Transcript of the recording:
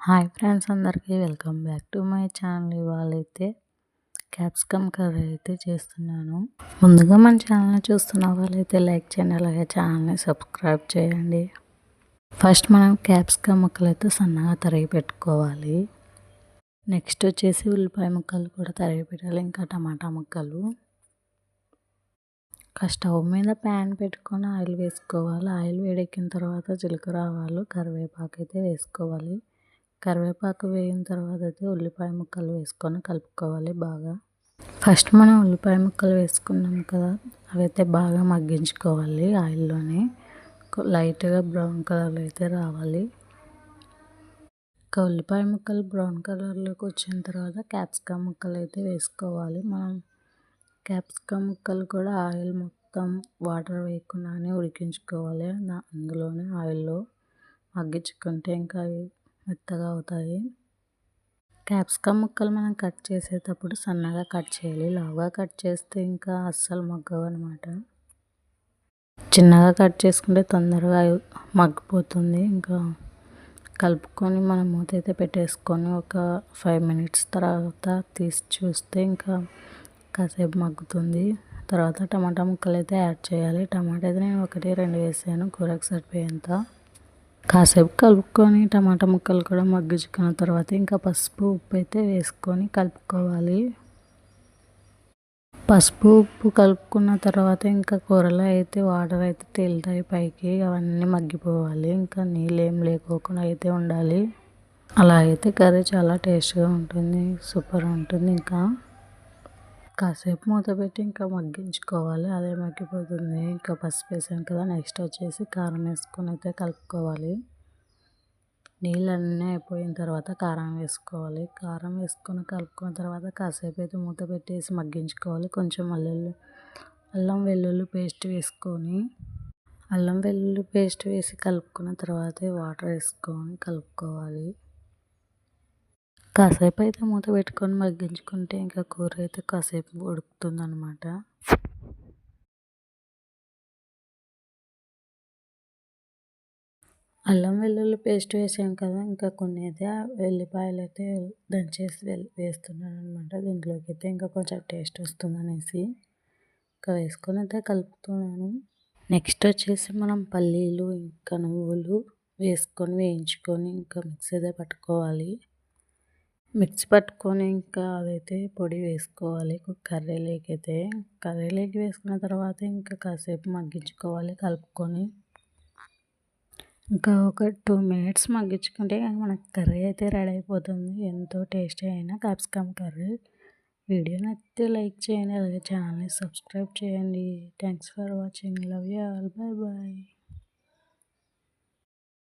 Hi friends, అందరికీ welcome back to my channel. ఇవాళైతే capsicum curry అయితే చేస్తున్నాను. ముందుగా మన ఛానల్ని చూస్తున్న వాళ్ళైతే లైక్ చేయండి, అలాగే ఛానల్ని సబ్స్క్రైబ్ చేయండి. ఫస్ట్ మనం క్యాప్సికమ్ ముక్కలు అయితే సన్నగా తరిగి పెట్టుకోవాలి. నెక్స్ట్ వచ్చేసి ఉల్లిపాయ ముక్కలు కూడా తరిగి పెట్టాలి, ఇంకా టమాటా ముక్కలు. స్టవ్ మీద ప్యాన్ పెట్టుకొని ఆయిల్ వేసుకోవాలి. ఆయిల్ వేడెక్కిన తర్వాత జీలకర్ర, ఆవాలు, కరివేపాకు అయితే వేసుకోవాలి. కరివేపాకు వేగిన తర్వాత అయితే ఉల్లిపాయ ముక్కలు వేసుకొని కలుపుకోవాలి బాగా. ఫస్ట్ మనం ఉల్లిపాయ ముక్కలు వేసుకున్నాం కదా, అవైతే బాగా మగ్గించుకోవాలి ఆయిల్లోనే. లైట్గా బ్రౌన్ కలర్లో అయితే రావాలి. ఉల్లిపాయ ముక్కలు బ్రౌన్ కలర్లోకి వచ్చిన తర్వాత క్యాప్సికమ్ ముక్కలు అయితే వేసుకోవాలి. మనం క్యాప్సికమ్ ముక్కలు కూడా ఆయిల్ మొత్తం వాటర్ వేయకుండానే ఉడికించుకోవాలి. అందులోనే ఆయిల్లో మగ్గించుకుంటే ఇంకా మెత్తగా అవుతాయి. క్యాప్సికమ్ ముక్కలు మనం కట్ చేసేటప్పుడు సన్నగా కట్ చేయాలి. లావుగా కట్ చేస్తే ఇంకా అస్సలు మగ్గవు అనమాట. చిన్నగా కట్ చేసుకుంటే తొందరగా మగ్గిపోతుంది. ఇంకా కలుపుకొని మనం మూత అయితే పెట్టేసుకొని ఒక 5 మినిట్స్ తర్వాత తీసి చూస్తే ఇంకా కాసేపు మగ్గుతుంది. తర్వాత టమాటా ముక్కలు అయితే యాడ్ చేయాలి. టమాటా అయితే నేను 1-2 వేసాను, కూరకు సరిపోయేంత. కాసేపు కలుపుకొని టమాటా ముక్కలు కూడా మగ్గించుకున్న తర్వాత ఇంకా పసుపు, ఉప్పు అయితే వేసుకొని కలుపుకోవాలి. పసుపు, ఉప్పు కలుపుకున్న తర్వాత ఇంకా కూరలో అయితే వాటర్ అయితే తేలుతాయి పైకి, అవన్నీ మగ్గిపోవాలి. ఇంకా నీళ్ళు ఏం లేకోకుండా అయితే ఉండాలి. అలా అయితే కర్రీ చాలా టేస్ట్గా ఉంటుంది, సూపర్ ఉంటుంది. ఇంకా కాసేపు మూత పెట్టి ఇంకా మగ్గించుకోవాలి. అదే మగ్గిపోతుంది. ఇంకా పసుపు వేసాను కదా, నెక్స్ట్ వచ్చేసి కారం వేసుకొని అయితే కలుపుకోవాలి. నీళ్ళన్నీ అయిపోయిన తర్వాత కారం వేసుకోవాలి. కారం వేసుకొని కలుపుకున్న తర్వాత కాసేపు అయితే మూత పెట్టేసి మగ్గించుకోవాలి. కొంచెం అల్లం వెల్లుల్లి పేస్ట్ వేసుకొని అల్లం వెల్లుల్లి పేస్ట్ వేసి కలుపుకున్న తర్వాత వాటర్ వేసుకొని కలుపుకోవాలి. కాసేపు అయితే మూత పెట్టుకొని మగ్గించుకుంటే ఇంకా కూర అయితే కాసేపు ఉడుకుతుంది అన్నమాట. అల్లం వెల్లుల్లి పేస్ట్ వేసాం కదా, ఇంకా కొన్ని అయితే వెల్లిపాయలు అయితే దంచేసి వేస్తున్నాను అనమాట. దీంట్లోకి అయితే ఇంకా కొంచెం టేస్ట్ వస్తుంది అనేసి ఇంకా వేసుకొని అయితే కలుపుతున్నాను. నెక్స్ట్ వచ్చేసి మనం పల్లీలు ఇంకా నువ్వులు వేసుకొని వేయించుకొని ఇంకా మిక్సీ అయితే పట్టుకోవాలి. మిక్సీ పట్టుకొని ఇంకా అదైతే పొడి వేసుకోవాలి. కర్రీలోకి వేసుకున్న తర్వాత ఇంకా కాసేపు మగ్గించుకోవాలి కలుపుకొని. ఇంకా ఒక 2 మినిట్స్ మగ్గించుకుంటే మనకు కర్రీ అయితే రెడీ అయిపోతుంది. ఎంతో టేస్టీ అయిన క్యాప్సికమ్ కర్రీ. వీడియో నచ్చితే లైక్ చేయండి, అలాగే ఛానల్ని సబ్స్క్రైబ్ చేయండి. Thanks for watching. Love you all. Bye bye.